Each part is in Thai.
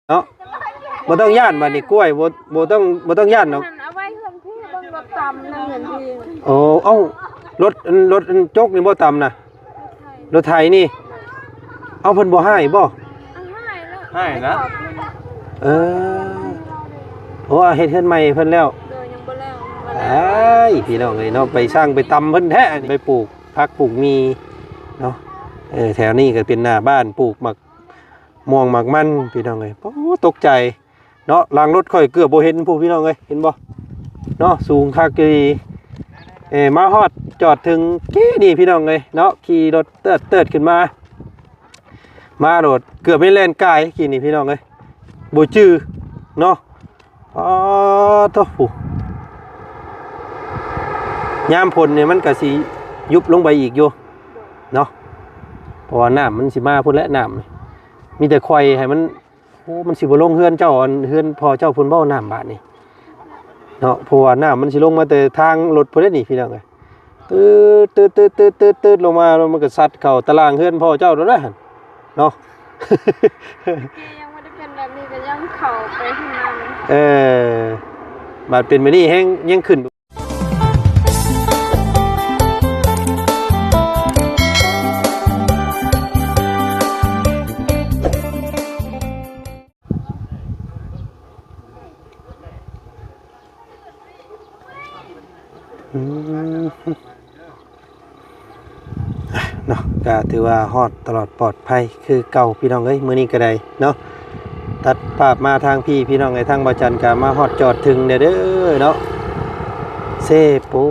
เนาะบ่ต้องย่านบัดนี้กล้วยบ่ต้องย่านเนาะเอาไว้เฮือนพี่เบิ่งรถตำนั่งเฮือนพี่โอ้เอ้ารถจกนี่บ่ต่ำน่ะรถไถนี่เอาเพิ่นบ่ให้บ่ให้แล้วให้นะเออโอ้เฮ็ดเฮือนใหม่เพิ่นแล้วโดยยังบ่แล้วพี่น้องเอ้ยเนาะไปสร้างไปตำเพิ่นแท้ไปปลูกผักปลูกมีเนาะแถวนี้ก็เป็นหน้าบ้านปลูกหมักม่วงหมักมันพี่น้องเอ้ยโอ้ตกใจเนาะล้างรถค่อยเกือบบ่เห็นผู้พี่น้องเอ้ยเห็นบ่เนาะสูงคักอีมาฮอดจอดถึงกี้นี่พี่น้องเอ้ยเนาะขี่รถเติดขึ้นมาโดดเกือบไม่แล่นกายกี่นี่พี่น้องเอ้ยบ่จื้อเนาะอ๋อโตผู้ยามฝนเนี่ยมันก็สิยุบลงไปอีกอยู่เนาะเพราะว่าน้ำมันสิมาพุ่นและน้ำมีแต่ควายให้มันโอ้มันสิบ่ลงเฮือนเจ้าเฮือนพอเจ้าพุ่นบ่น้ำบาดนี่เนาะเพราะว่าน้ำมันสิลงมาแต่ทางรถพุ่นนี่พี่น้องเอ้ยตืดลงมาแล้วมันก็ซัดเข้าตารางเฮือนพ่อเจ้าแล้วนะเนาะ ยังไม่ได้เป็นแบบนี้ก็ยังเข้าไปข้างในบาดเป็นมื้อนี้แฮงยังขึ้นเนาะก็ถือว่าฮอดตลอดปลอดภัยคือเก่าพี่น้องเอ้ยมื้อนี้ก็ได้เนาะตัดภาพมาทางพี่น้องเอ้ยทางบ่จันก็มาฮอดจอดถึงเด้อเนาะเซปู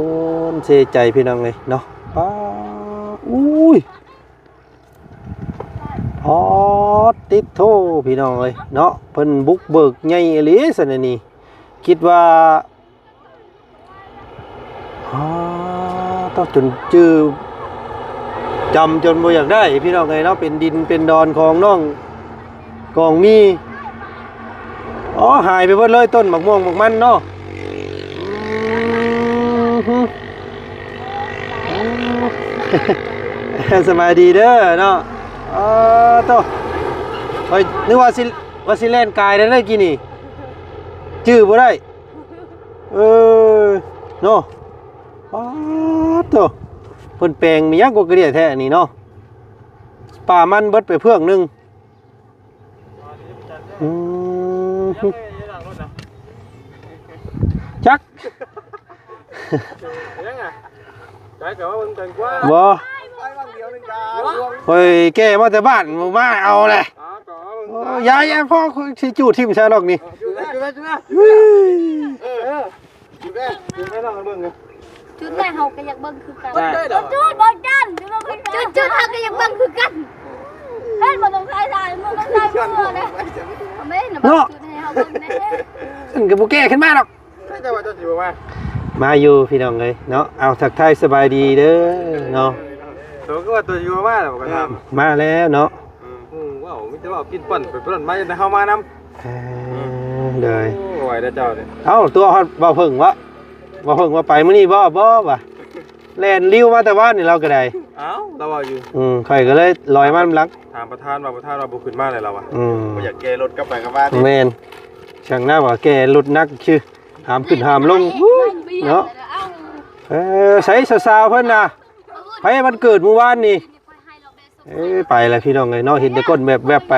นเซใจพี่น้องเอ้ยเนาะป้าอุ้ยฮอดติดโทพี่น้องเอ้ยเนาะเพิ่นบุกเบิกใหญ่อีหลีซั่นนี่คิดว่าต้องจนจื้อจำจนบ่อยากได้พี่น้องไงเนาะเป็นดินเป็นดอนของน้องกองมีหายไปหมดเลยต้นหมากม่วงหมากมันเนาะสบายดีเด้อเนาะโตเฮ้ยนึกว่าสิเล่นกายได้เลยกี่นี่จื้อบ่ได้เนาะโตเพิ่นแปลงมียักษ์กว่ากระเดียแท้นี่เนาะป่ามันเบิดไปเพื่องนึงจักบ่เฮ้ยแกมาแต่บ้านมาเอาแหละยายพ่อสิจูดทิ่มใช่หรอกนี่จุดแรกเฮาก็อยากเบิ่งคือกันจุดบ่จันจุดเฮาก็อยากเบิ่งคือกันเฮ็ดบ่ต้องใส่มือต้องใส่มือนะแม่น่ะบ่จุดให้เฮาเบิ่งแน่อันก็บ่แก้ขึ้นมาหรอกใช่ว่าจะสิมาอยู่พี่น้องเอ้ยเนาะเอาทักทายสบายดีเด้อเนาะตัวก็ว่าตัวอยู่มาแล้วก็ทำมาแล้วเนาะว้าวมิแต่ว่ากินปั่นไปปั่นมาจะเฮามานำเลยโอ้ยเจ้าเนี่ยเอ้าตัวฮอดบ่เพิ่งวะบ่เพิ่งว่าไปมื้อนี้บ่ว่ะแล่นลิ้วมาแต่ว่านี่เราก็ได้เอ้าเราว่าอยู่ข่อยก็เลยลอยมาลักถามประธานว่าบ่ขึ้นมาเลยเราอ่ะบ่อยากแกรถกลับไปกลับบ้านแม่นช่างหน้าว่าแกรถนักชื่อหามขึ้นหามลงเนาะใส่สาวๆเพิ่นน่ะไผมันเกิดเมื่อวานนี่ไปแล้วพี่น้องเอ้ยเนาะเห็นแต่ก้นแวบๆไป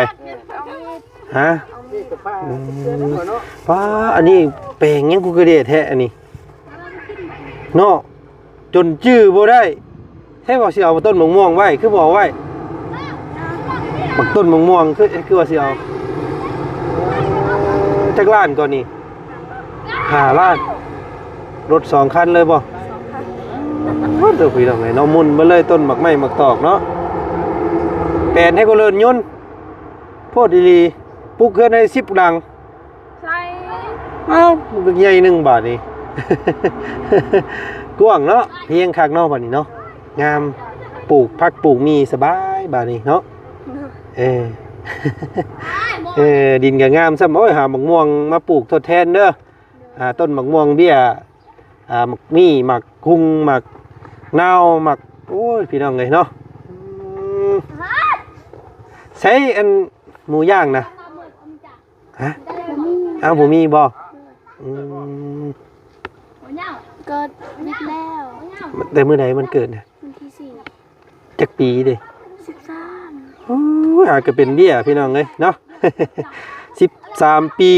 ฮะป้าอันนี้แปลงยังกูกระเดะแท้อันนี้เนาะจนจื้อบ่ได้แท้ว่าสิเอาต้นมะม่วงไว้คือบ่ไว้บักต้นมะม่วงคือว่าสิเอาจักล้านก่อนนี่5 ล้านรถ2 คันเลยบ่เดี๋ยวคุยทำไงเนาะมุนมาเลยต้นหมักไม้หมักตอกเนาะแปลนให้ก็เลินยนต์โพดดีๆปลุกเพื่อนให้10 หลังใช่มันใหญ่1 บาทนี่ กว้างเนาะเพียงคักเนาะบาดนี้เนาะงามปลูกผักปลูกมีสบายบาดนี้เนาะดินก็งามซ้ำโอ้ยหาหมักม่วงมาปลูกทดแทนเด้อต้นหมักม่วงเบี้ยหมักมีหมักกุ้งหมักนาวหมักโอ้ยพี่น้องเลยเนาะใช้อันหมูย่างนะ ฮะอ้าวบ่มีบ่อืม เกิดนิดแล้ว แต่มื้อใดมันเกิดน่ะ วันที่สี่ จักปีเด้ 13 โอ้ยอาจก็เป็นเบี้ยพี่น้องเอ้ยเนาะ 13 ปี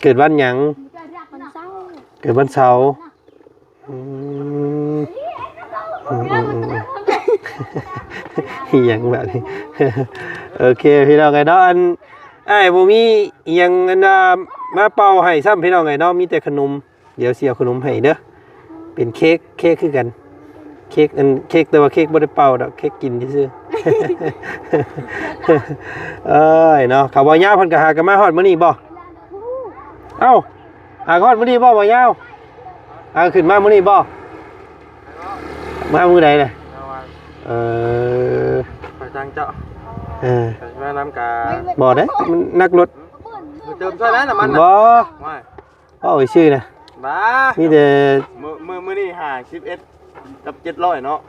เกิดวันหยัง วันเสาร์ เกิดวันเสาร์อืมอืมอีหยังแบบนี้ โอเคพี่น้องไงเนาะอันอ้ายบ่มีอีหยังอันมาเป่าให้ซ้ำพี่น้องไงเนาะมีแต่ขนมเดี๋ยวสิเอาขนมให้เด้อเป็นเค้กคือกันเค้กอันเค้กแต่ว่าเค้กบ่ได้เป่าดอกเค้กกินซื่อๆ เอ้ยเนาะเขาบ่ยาวเพิ่นก็หากันมาฮอดมื้อนี้บ่เอ้าหาฮอดมื้อนี้บ่ยาวขึ้นมามื้อนี้บ่มามื้อใดน่ะไปจังเจ้าไปแม่น้ำกา บ่ได้มันนักรถ เติมใช่ไหมน้ำมัน บ่ ไม่ เอาไว้ชื่อนะ บ้า มีแต่ มือนี่หา11กับ700เนาะ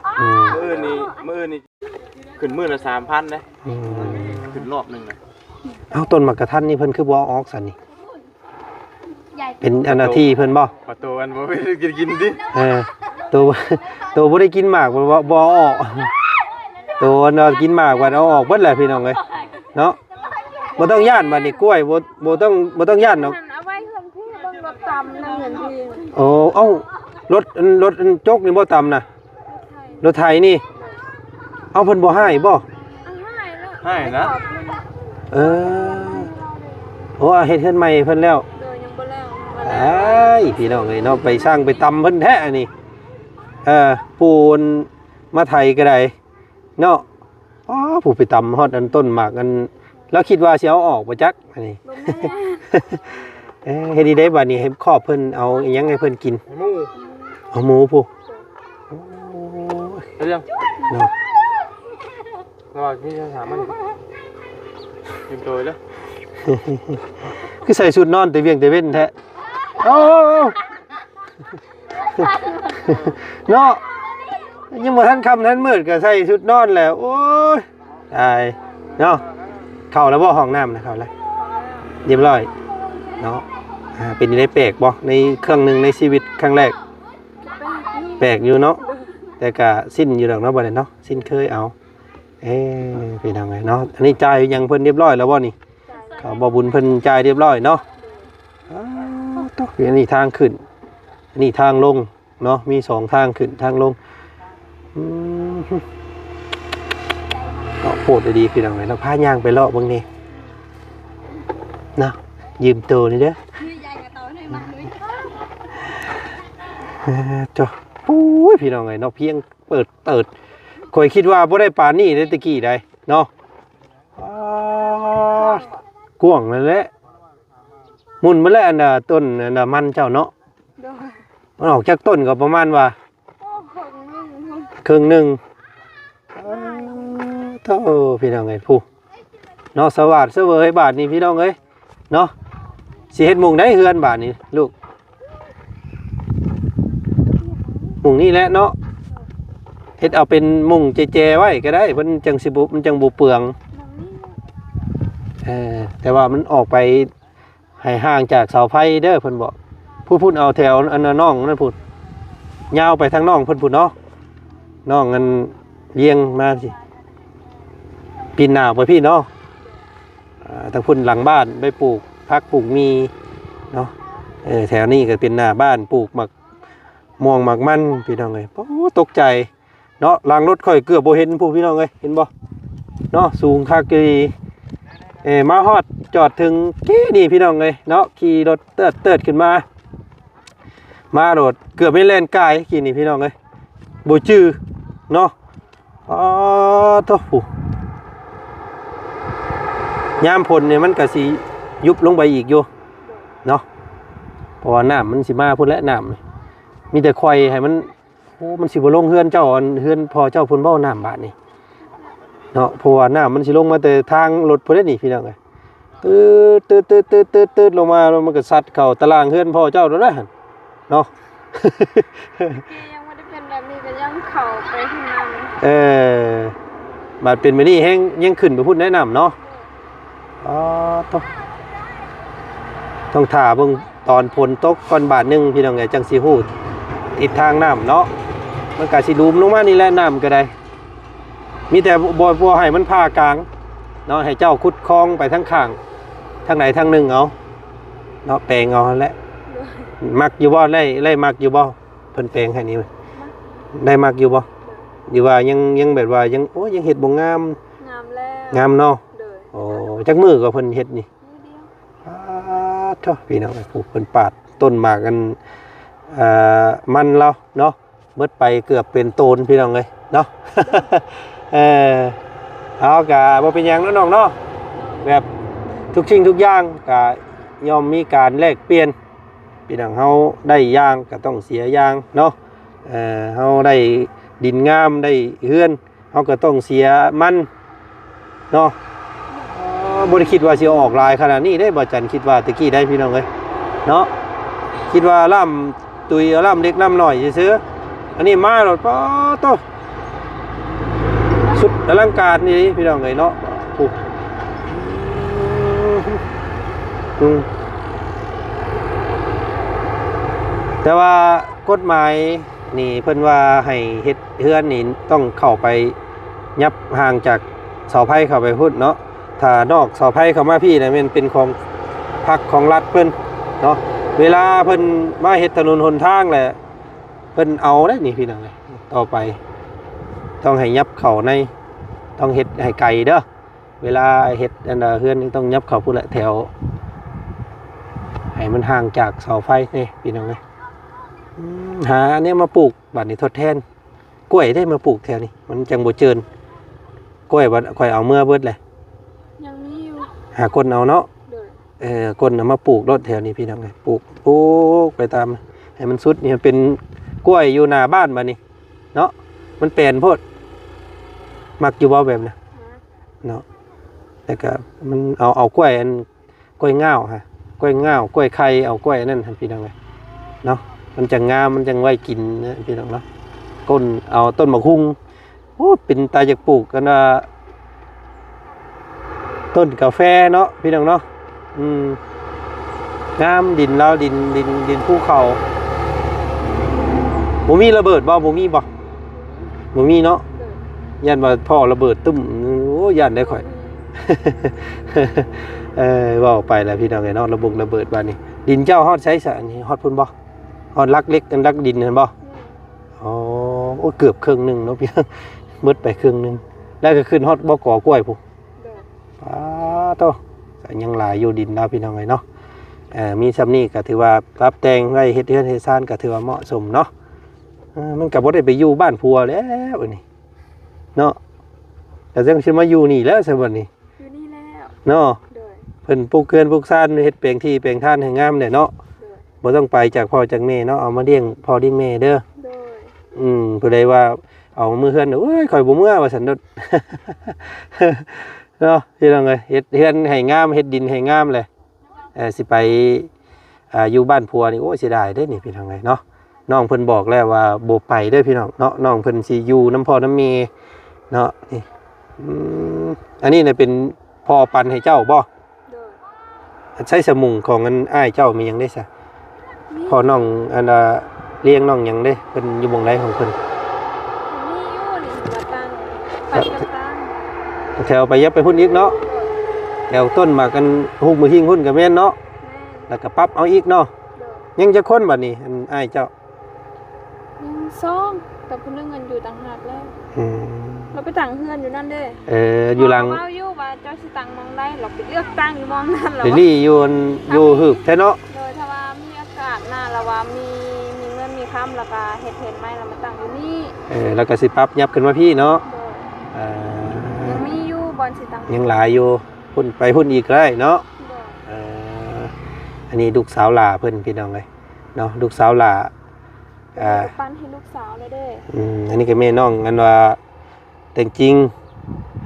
มือนี่ขึ้นมือละ 3,000นะขึ้นรอบนึงนะ เอาต้นมักกะทันนี่เพิ่นคือบ่เอาออกซั่นนี่เป็นอันนาทีเพิ่นบ่ ขอตัวอันบ่ไปกินดิ ตัวบ่ได้กินหมากบ่เอาออกตัวน่ะกินหมากว่าเอาออกเบิดแหละพี่น้องเอ้ยเนาะบ่ต้องย่านบัดนี้กล้วยบ่ต้องย่านเนาะ เอาไว้เพิ่นพี่เบิ่งรถตำนั่งเงินพี่ โอ้เอ้ารถจกนี่บ่ต่ำน่ะรถไถนี่เอาเพิ่นบ่ให้บ่ ให้นะ เออโอ้เฮ็ดเฮือนใหม่เพิ่นแล้ว โดยยังบ่แล้ว ไอ้พี่น้องเอ้ยเนาะไปสร้างไปตำเพิ่นแท้นี่ปูนมาไทยก็ได้เนาะอ๋อผู้ไปตำฮอดอันต้นหมากอันแล้วคิดว่าสิเอาออกบ่จักอันนี้ เฮ็ดดีได้บัดนี้ให้ครอบเพิ่นเอาอิหยังให้เพิ่นกิน หมู เอาหมูผู้โอ้ย เรื่อง เนาะ ระหว่างที่จะถามมันกินตัวเลย คือใส่ชุดนอนแต่เวียงแต่เว้นแท้โอ้เนาะยังบ่ทันค่ำทันมืดก็ใส่ชุดนอนแล้วโอ้ยตายเนาะเข้าแล้วบ่ห้องน้ำนะเข้าแล้วเรียบร้อยเนาะเป็นได้แปลกบ่ในเครื่องนึงในชีวิตครั้งแรกแปลกอยู่เนาะแต่ก็สิ้นอยู่ดอกเนาะบ่ได้เนาะสิ้นเคยเอาเป็นทางไงเนาะอันนี้จ่ายยังเพิ่นเรียบร้อยแล้วบ่นี่เขาบ่บุญเพิ่นจ่ายเรียบร้อยเนาะต้องอันนี้ทางขึ้นอันนี้ทางลงเนาะมี2ทางขึ้นทางลงเนาะโพดดีพี่น้องเอ้ยเราพาย่างไปเลาะเบิ่งนี่เนาะยืมตัวนี่เด้อจ้ะปุ้ยพี่น้องเอ้ยเนาะเพียงเปิดเติดข่อยคิดว่าบ่ได้ปานนี้ได้ตะกี้ได้เนาะกว้างนั่นแหละมุนมาแล้วอันน่ะต้นอันน่ะมันเจ้าเนาะมันออกจากต้นก็ประมาณว่าครึ่งหนึ่งโธ่พี่น้องเอ้ยผู้เนาะสวัสดิ์เสวยบาทนี่พี่น้องเอ้ยเนาะสิเฮ็ดมุงได้เฮือนบาทนี่ลูกมุงนี่แหละเนาะเฮ็ดเอาเป็นมุงแจๆไว้ก็ได้มันจังสิบุมันจังบ่เปลืองแต่ว่ามันออกไปให้ห่างจากเสาไฟเด้อเพิ่นบอกพูดเอาแถวอันน้องนั่นพูดยาวไปทางน้องเพิ่นพูดเนาะน้องกันเลี้ยงมาสิปีนหนาวไปพี่เนาะทางพุ่นหลังบ้านไปปลูกพักปลูกมีเนาะแถวนี้ก็เป็นหน้าบ้านปลูกหมักม่วงหมักมันพี่น้องเอ้ยโอ้ตกใจเนาะหลังรถค่อยเกือบบ่เห็นผู้พี่น้องเอ้ยเห็นบ่เนาะสูงคักดีมาฮอดจอดถึงกี้นี่พี่น้องเลยเนาะขี่รถเติดขึ้นมาโดดเกือบไม่แล่นกายขี่นี่พี่น้องเลยบ่จื้อเนาะโธ่ผู้ยามฝนเนี่ยมันก็สิยุบลงไปอีกอยู่เนาะเพราะว่าน้ำมันสิมาพุ่นและน้ำมีแต่ควายให้มันมันสิบ่ลงเฮือนเจ้าเฮือนพอเจ้าพุ่นบ่น้ำบาดนี่เนาะเพราะว่าน้ำมันสิลงมาแต่ทางรถพุ่นนี่พี่น้องเอ้ยตืดลงมาแล้วมันก็ซัดเข้าตารางเฮือนพ่อเจ้าแล้วนะเนาะ ยังไม่ได้เป็นแบบนี้ก็ยังเข้าไปข้างใน บาดเป็นไปนี่แห้งยังขึ้นไปพุ่นแนะนำเนาะ อ๋อต้องถ่าเบิ่งตอนฝนตกก่อนบาทหนึงพี่น้องไงจังสิฮู้ทิศทางน้ำเนาะมันก็สิลุมลงมานี่แหละน้ำก็ได้มีแต่บ่ให้มันพากลางเนาะให้เจ้าขุดคลองไปทั้งข้างทางไหนทางหนึงเอาเนาะแปลงเอาหั่นแหละมักอยู่บ่ไล่มักอยู่บ่เพิ่นแปลงให้นี่ได้มักอยู่บ่อยู่ว่ายังแบบว่ายังโอ้ยังเฮ็ดบ่งาม งามแล้ว งามเนาะ เด้อ โอ้จักมือก็เพิ่นเฮ็ดนี่ มือเดียว เถอะพี่น้องปลูกเพิ่นปาดต้นหมากกันมันเราเนาะเบิดไปเกือบเป็นโตนพี่น้องเลยเนาะ เอากะบ่เป็นหยังเนาะน้องเนาะแบบทุกสิ่งทุกอย่างกะย่อมมีการแลกเปลี่ยนพี่น้องเฮาได้อย่างก็ต้องเสียอย่างเนาะเฮาได้ดินงามได้เฮือนเฮาก็ต้องเสียมันเนาะบ่ได้คิดว่าสิออกลายขนาดนี้ได้บ่จันคิดว่าตะกี้ได้พี่น้องเอ้ยเนาะคิดว่าล่ำตุยล่ำเล็กล่ำน้อยซื่อๆอันนี้มาแล้วป๊อโตสุดอลังการนี่พี่น้องเอ้ยเนาะโอ้แต่ว่ากฎหมายนี่เพิ่นว่าให้เฮ็ดเฮือนนี่ต้องเข้าไปยับห่างจากเสาไฟเข้าไปพุ่นเนาะถ้านอกเสาไฟเข้ามาพี่นะมันเป็นของพรรคของรัฐเพิ่นเนาะเวลาเพิ่นมาเฮ็ดถนนหนทางแหละเพิ่นเอาได้นี่พี่น้องเลยต่อไปต้องให้ยับเข้าในต้องเฮ็ดให้ไกลเด้อเวลาเฮ็ดอันเฮือนนี่ต้องยับเข้าพุ่นแหละแถวให้มันห่างจากเสาไฟนี่พี่น้องเลยหาอันนี้มาปลูกบัดนี้ทดแทนกล้วยได้มาปลูกแถวนี้มันจังบ่เจินกล้วยบัดค่อยเอาเมื่อเบิดเลย ยังมีอยู่ หาคนเอาเนาะ เด้อ คนเอามาปลูกรถแถวนี้พี่น้องเลยปลูกไปตามให้มันสุดนี่มันเป็นกล้วยอยู่หน้าบ้านบัดนี้เนาะมันแปลนโพดมักอยู่บ่แบบนะเนาะแล้วก็มันเอากล้วยอันกล้วยง่าวฮะกล้วยง่าวกล้วยไข่เอากล้วยนั่นพี่น้องเลยเนาะมันจะงามมันจะไว้กินนะพี่น้องเนาะก้นเอาต้นมะฮุ่งโอ้เป็นตาจากปลูกกันต้นกาแฟเนาะพี่น้องเนาะงามดินเราดินภูเขาบ่มีระเบิดบ่มีบ่มีเนาะยันว่าพ่อระเบิดตึ้มโอ้ยันได้ข่อยว่าไปแล้วพี่น้องไอ้เนาะระเบิดบ้านนี้ดินเจ้าฮอดใช้ซะอันนี้ฮอดพุ่นบ่ฮอดลักเล็กกันลักดินเห็นบ่อ๋อโอ้เกือบครึ่งนึงเนาะพี่มืดไปครึ่งนึงแล้วก็ขึ้นฮอดบ่ก่อกล้วยพุ่นป้าโตยังหลายอยู่ดินแล้วพี่น้องไอ้เนาะมีซำนี้ก็ถือว่ารับแต่งไว้เฮ็ดเรือนเฮ็ดซ่านก็ถือว่าเหมาะสมเนาะมันก็บ่ได้ไปอยู่บ้านผัวแล้วอันนี้เนาะแต่จังสิมาอยู่นี่แล้วซะบัดนี้อยู่นี่แล้ว เนาะ เด้อ เพิ่นปลูกเกลือนปลูกซ่านเฮ็ดแปลงที่แปลงท่านให้งามเนาะบ่ต้องไปจากพ่อจากแม่เนาะเอามาเลี้ยงพ่อเลี้ยงแม่เด้อ เด้อ ผู้ใดว่าเอามือเฮือนโอ้ยข่อยบ่เมื่อว่าซั่นเด้อ เนาะพี่น้องเอ้ยเฮ็ดเฮือนให้งามเฮ็ดดินให้งามเลยสิไปอยู่บ้านผัวนี่โอ้เสียดายเด้อนี่พี่น้องเอ้ยเนาะน้องเพิ่นบอกแล้วว่าบ่ไปเด้อพี่น้องเนาะน้องเพิ่นสิอยู่น้ำพ่อน้ำแม่เนาะนี่อันนี้เนี่ยเป็นพ่อปันให้เจ้าบ่ เด้อ ใช้สมุงของอันอ้ายเจ้ามีหยังได้ซะพ่อน้องอันเลี้ยงน้องหยังได้เพิ่นอยู่หม่องใดของเพิ่น มีอยู่นี่มาตั้งปัดกันตั้ง แถวไปยับไปพุ่นอีกเนาะแถวต้นมากันหุบมือหิ้งหุ่นกับแม่นเนาะ แม่ แล้วก็ปรับเอาอีกเนาะ เด้อ ยังจะค้นบัดนี้อันอ้ายเจ้า ยังซ่อมแต่เพิ่นเงินอยู่ต่างหากแล้วเราไปตั้งเฮือนอยู่นั่นเด้อ อยู่หลัง เว้าอยู่ว่าเจ้าสิตั้งมองใดเราไปเลือกตั้งอยู่มองนั้นแล้ว เดลี่อยู่ฮึบแท้เนาะ โดยถ้าว่ามีอากาศหน้าแล้วว่ามีเงินมีค้ำแล้วก็เห็ดไหมเรามาตั้งอยู่นี่ แล้วก็สิปรับยับขึ้นมาพี่เนาะ โดยยังมีอยู่บอลสิตั้ง ยังหลายอยู่พุ่นไปพุ่นอีกก็ได้เนาะ โดย อันนี้ลูกสาวหล่าเพิ่นพี่น้องเลยเนาะลูกสาวหล่า ปั้นให้ลูกสาวเลยเด้อ อันนี้ก็แม่น้องอันว่าแต่งจริง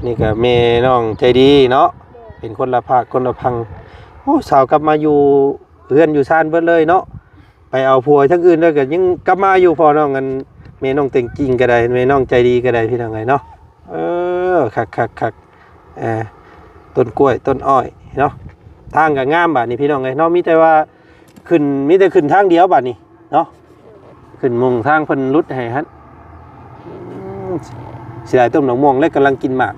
นี่ก็แม่น้องใจดีเนาะเป็นคนละภาคคนละพังโอ้สาวกลับมาอยู่เพื่อนอยู่ซ่านเบิดเลยเนาะไปเอาผัวทั้งอื่นด้วยก็ยังกลับมาอยู่พอน้องกันแม่น้องแต่งจริงก็ได้แม่น้องใจดีก็ได้พี่น้องไงเนาะคักต้นกล้วยต้นอ้อย เนาะทางก็งามบัดนี้พี่น้องเอ้ยเนาะมีแต่ว่าขึ้นมีแต่ขึ้นทางเดียวบัดนี้เนาะขึ้นมุงทางเพิ่นรุดให้ฮั่นเสียดายต้นมะม่วงและกำลังกินหมาก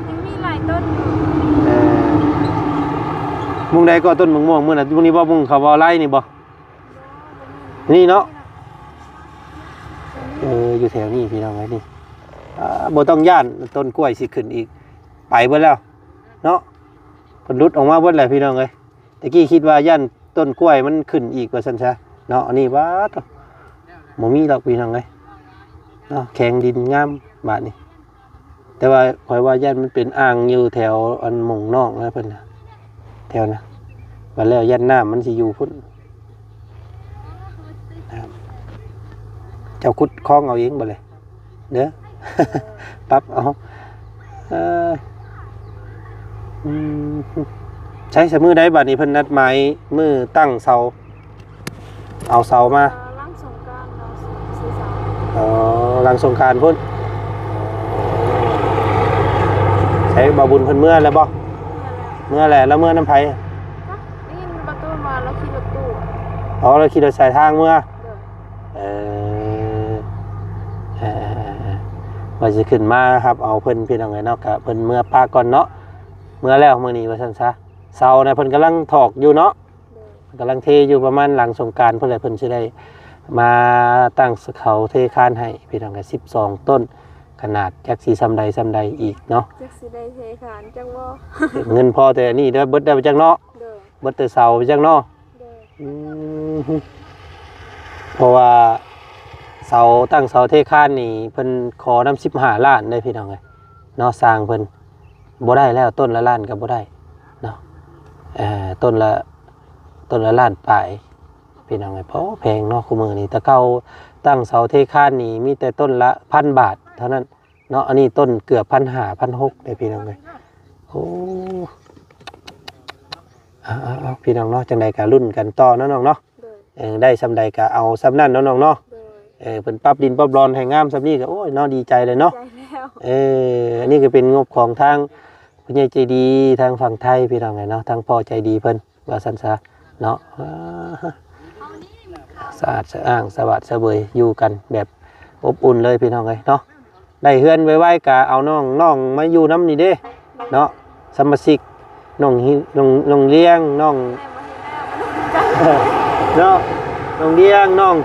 ยังมีหลายต้นอยู่ มุงใดก็ต้นมะม่วงมื้อน่ะมุงนี้บ่มุงเขาบ่ไล่นี่บ่นี่เนาะอยู่แถวนี้พี่น้องเอ้ยนี่บ่ต้องย่านต้นกล้วยสิขึ้นอีกไปเบิดแล้วเนาะเพิ่นรุดออกมาเบิดแล้วพี่น้องเอ้ยตะกี้คิดว่าย่านต้นกล้วยมันขึ้นอีกว่าซั่นซะเนาะอันนี้บ่บ่มีดอกพี่น้องเอ้ยเนาะแข็งดินงามบาดนี้แต่ว่าข่อยว่าย่านมันเป็นอ่างอยู่แถวอันหม่องนอกนะเพิ่นน่ะแถวนะว่าแล้วย่านน้ำมันสิอยู่พุ่นนะครับเจ้าขุดคลองเอาเองบ่เลยเด้อ ปั๊บเอาใช้สมือได้บัดนี้เพิ่นนัดหมายมือตั้งเสาเอาเสามา ล้างสงกรานต์เราซื้อเสา หลังสงกรานต์พุ่นใช้บ่บุญเพิ่นเมื่อแล้วบ่เมื่อแหละแล้วเมื่อน้ำไผ นี่ประตูมาแล้วขี่รถตู้ เราขี่รถสายทางเมื่อ ว่าจะขึ้นมาครับเอาเพิ่นพี่น้องไงเนาะกะเพิ่นเมื่อปาก่อนเนาะเมื่อแล้วมื้อนี้ว่าซั่นซะเสาเนี่ยเพิ่นกำลังถอกอยู่เนาะกำลังเทอยู่ประมาณหลังสงกรานต์เพิ่นเลยเพิ่นสิได้มาตั้งเขาเทคานให้พี่น้องก็12ต้นขนาดจักสิซำใดอีกเนาะ จักสิได้เทคานจังบ่ เงินพอแต่นี่เด้อเบิดได้ไปจักเนาะเบิดแต่เสาไปจักเนาะเพราะว่าเสาตั้งเสาเทคานนี่เพิ่นขอนำ15ล้านได้พี่น้องเอ้ยเนาะสร้างเพิ่นบ่ได้แล้วต้นละล้านก็บ่ได้เนาะต้นละล้านปลายพี่น้องเอ้ยเพราะแพงเนาะคุมื้อนี้แต่เก่าตั้งเสาเทคานนี่มีแต่ต้นละ 1,000 บาทเท่านั้นเนาะอันนี้ต้นเกือบ 1,500 1,600ได้พี่น้องเอ้ยโอ้เอาพี่น้องเนาะจังได๋ก็ลุ้นกันต่อเนาะน้องเนาะได้ซำใดก็เอาซำนั้นเนาะน้องเนาะเพิ่นปรับดินปรับรอนให้งามซำนี้ก็โอ้ยเนาะดีใจเลยเนาะอันนี้ก็เป็นงบของทางผู้ใหญ่ใจดีทางฝั่งไทยพี่น้องไงเนาะทางพ่อใจดีเพิ่นว่าซั่นซะเนาะสะอาดสะอ้างสวัสดิ์สะเบยอยู่กันแบบอบอุ่นเลยพี่น้องเอ้ยเนาะได้เฮือนไว้ๆก็เอาน้องมาอยู่นำนี่เด้เนาะสมาชิกน้องเลี้ยงน้องเนาะน้องเลี้ยงน้อง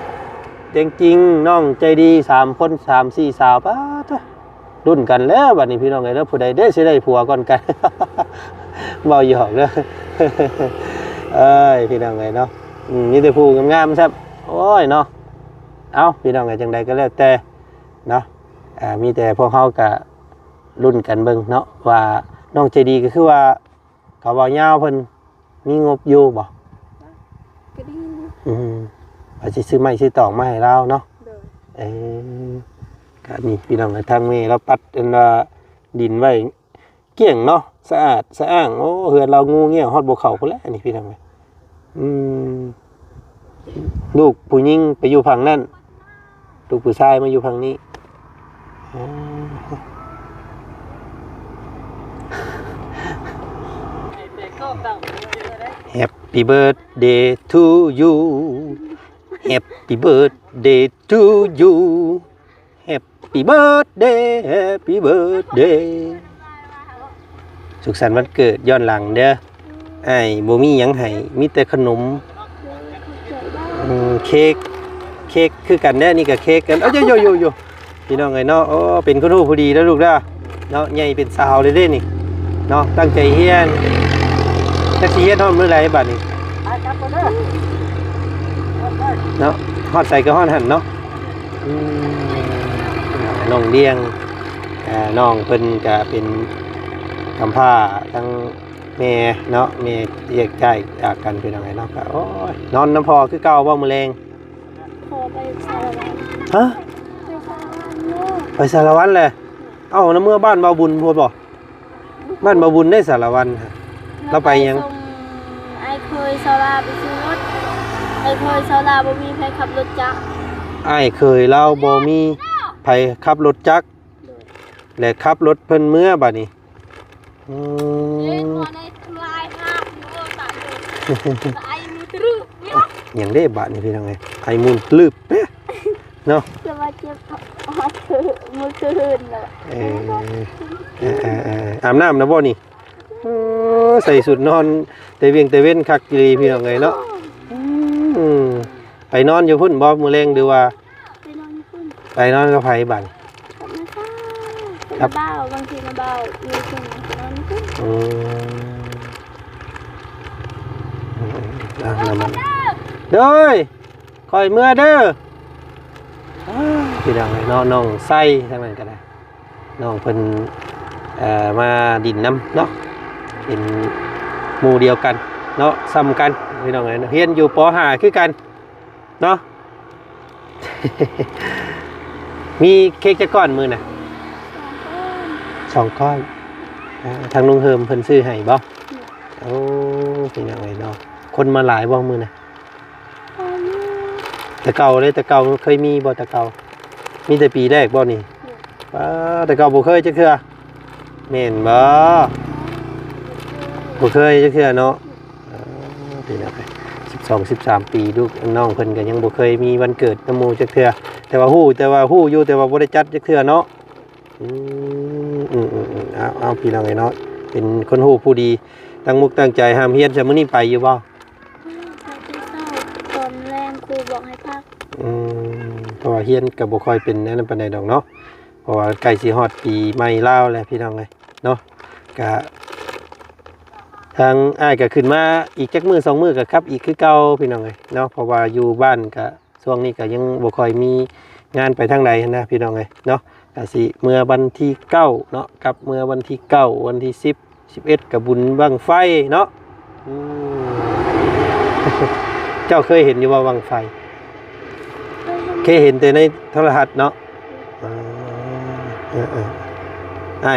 จริงๆน้องใจดี3คน3 4สาวป้าจ้ะรุ่นกันแล้วบัดนี้พี่น้องเอ้ยแล้วผู้ใดได้สิได้ผัวก่อนกัน เว้าหยอกเด้อ เอ้ยพี่น้องเอ้ยเนาะมีแต่ผู้งามๆครับโอ้ยเนาะเอ้าพี่น้องเอ้ยจังใดก็แล้วแต่เนาะมีแต่พวกเฮาก็รุ่นกันเบิ่งเนาะว่าน้องใจดีก็คือว่าเขาเว้ายาวเพิ่นมีงบอยู่บ่ ก็ดี ว่าสิซื้อไม้ซื้อตอกมาให้เราเนาะก็นี่พี่น้องทางแม่เราปัดอันว่าดินไว้เกลี้ยงเนาะสะอาดสะอ้างโอ้เฮือนเรางูเงี้ยฮอดบ่เข้าพุ่นแหละนี่พี่น้องลูกผู้หญิงไปอยู่ฝั่งนั้นลูกผู้ชายมาอยู่ฝั่งนี้Happy birthday to you Happy birthday to you Happy birthday Happy birthday สุขสันต์วันเกิดย้อนหลังเด้อไอ้บ่มีหยังให้มีแต่ขนมเค้กคือกันเด้อนี่ก็เค้กกันโยพี่น้องเอ้ยเนาะโอ้เป็นคนรู้ผู้ดีแล้วลูกเด้อเนาะใหญ่เป็นสาวเลยเด้นี่เนาะตั้งใจเฮียนจักสิเฮียนฮอดมื้อใดบัดนี้เนาะฮอดใส่ก็ฮอดหั่นเนาะน้องเลี้ยงน้องเพิ่นก็เป็นกำพร้าทั้งแม่เนาะแม่แยกย้ายจากกันเป็นจังไดเนาะก็โอ้ยนอนน้ำพอคือเก่าบ่มื้อแลง พอไปสารวัตร ฮะไปสารวัตรเลยเอ้าน้ำเมื่อบ้านเบาบุญพูดบ่บ้านเบาบุญได้สารวัตรเราไปยัง ไอ้เคยโซลาไปซื้อรถไอ้เคยโซลาบ่มีใครขับรถจักร อ้ายเคยเล่าบ่มีไผขับรถจักรและขับรถเพิ่นเมื่อบัดนี้ เล่นมาในทำลายห้างอยู่ตายอยู่ไอ้มือตรึกเนี่ย อย่างได้บาทนี่พี่น้องไงไอ้มูลลืบเนาะ จะมาเจ็บมือคืนเลย อาบน้ำนะบ่นี่ใส่สุดนอนแต่เวียงแต่เว้นคักดีพี่น้องไงเนาะไปนอนอยู่พุ่นบ่มื้อแรงหรือว่า ไปนอนขึ้น ไปนอนกับไผบัด กับน้าบางทีน้าเบามีขึ้นนอนขึ้น เด้อคอยเมื่อเด้อพี่น้องไงน้องไส้ทั้งนั้นก็ได้น้องเพิ่นมาดินน้ำเนาะเป็นหมู่เดียวกันเนาะซ้ำกันพี่น้องไงเฮียนอยู่ป.5คือกันเนาะ มีเค้กจะก้อนมือน่ะ2 ก้อนทางลุงเฮิมเพิ่นซื้อให้บ่โอ้พี่น้องไงเนาะคนมาหลายบ่มือน่ะแต่เก่าเลยแต่เก่าเคยมีบ่แต่เก่ามีแต่ปีแรกบ่นี่แต่เก่าบ่เคยจักเทื่อแม่นบ่บ่เคยจักเทื่อเนาะพี่น้อง12-13 ปีลูกน้องเพิ่นก็ยังบ่เคยมีวันเกิดนำหมู่จักเทื่อแต่ว่าฮู้อยู่แต่ว่าบ่ได้จัดจักเทื่อเนาะเอาพี่น้องไอ้เนาะเป็นคนฮู้ผู้ดีตั้งมุกตั้งใจห้ามเฮียนซะมื้อนี้ไปอยู่บ่ตอนแรกครูบอกให้พัก เพราะว่าเฮียนกับบ่ค่อยเป็นแนะนำปานใดดอกเนาะเพราะว่าใกล้สิฮอดปีใหม่ลาวแล้วพี่น้องเอ้ยเนาะก็ทางอ้ายก็ขึ้นมาอีกจักมื้อ2มื้อก็ครับอีกคือเก่าพี่น้องเอ้ยเนาะเพราะว่าอยู่บ้านก็ช่วงนี้ก็ยังบ่ค่อยมีงานไปทางใดนะพี่น้องเอ้ยเนาะก็สิเมื่อวันที่9เนาะกับเมื่อวันที่9วันที่10 11ก็บุญบั้งไฟเนาะเจ้าเคยเห็นอยู่ว่าบั้งไฟเคยเห็นแต่ในโทรทัศน์เนาะ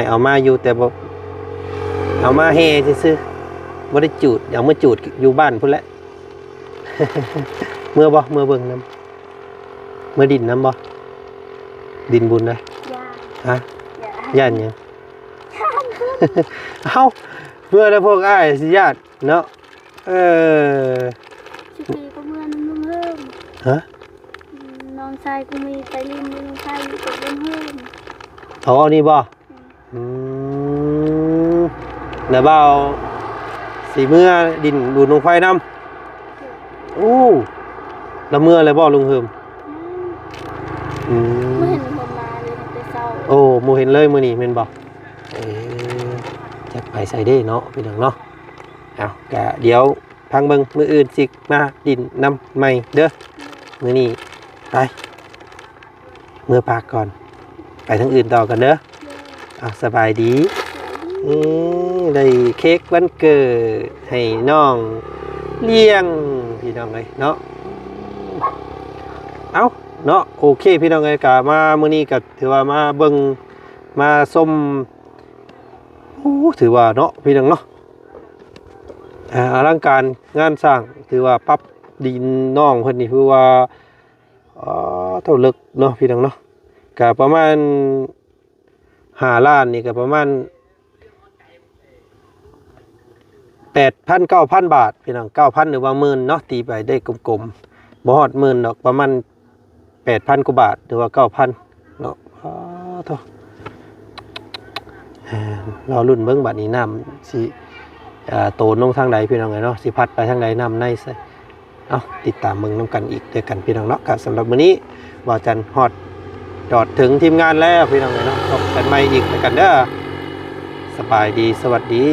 เอามาอยู่แต่บ่เอามาแห่ซื่อๆบ่ได้จูดเอามาจูดอยู่บ้านพุ่นแหละ เมื่อบ่เมื่อเบิ่งน้ำเมื่อดินน้ำบ่ดินบุญนะฮะย่านหยัง เอ้าเมื่อแล้วพวกอ้ายสิญาติเนาะชิปีก็เมื่อน้ำเพิ่ม ฮะน้องชายกูมีไปริมน้องชายอยู่กับเพิ่มเอานี่บ่แล้วเบาสีเมื่อดินดูดลงไฟน้ำแล้วเมื่ออะไรบ่ลุงเฮิมไม่เห็นคนมาเลยแต่เศร้าโมเห็นเลยมื้อนี้แม่นบ่จะไปใส่ได้เนาะพี่น้องเนาะเอาก็เดี๋ยวพังเบิ่งมื้ออื่นสิมาดินน้ำใหม่เด้อมื้อนี้ไปเมื่อปากก่อนไปทางอื่นต่อกันเด้อสบายดีได้เค้กวันเกิดให้น้องเลี้ยงพี่น้องเลยเนาะเอาเนาะโอเคพี่น้องเลยกะมามื้อนี้ก็ถือว่ามาเบิ่งมาส้มถือว่าเนาะพี่น้องเนาะอลังการงานสร้างถือว่าปรับดินน้องเพิ่นนี่คือว่าเท่าลึกเนาะพี่น้องเนาะก็ประมาณ5 ล้านนี่ก็ประมาณ 8,000 9,000 บาทพี่น้อง 9,000 หรือว่าหมื่นเนาะตีไปได้กลมๆบ่ฮอดหมื่นดอกประมาณ 8,000 กว่าบาทหรือว่า 9,000 เนาะโธ่เรารุ่นเบิ่งบัดนี้น้ำสิโตลงทางใดพี่น้องเนาะสิพัดไปทางใดน้ำในใส่ติดตามเบิ่งนำกันอีกเด้อกันพี่น้องเนาะก็สำหรับมื้อนี้บ่าวจันฮอดจอดถึงทีมงานแล้วพี่น้องเนาะพบกันใหม่อีกแล้วกันเด้อสบายดีสวัสดี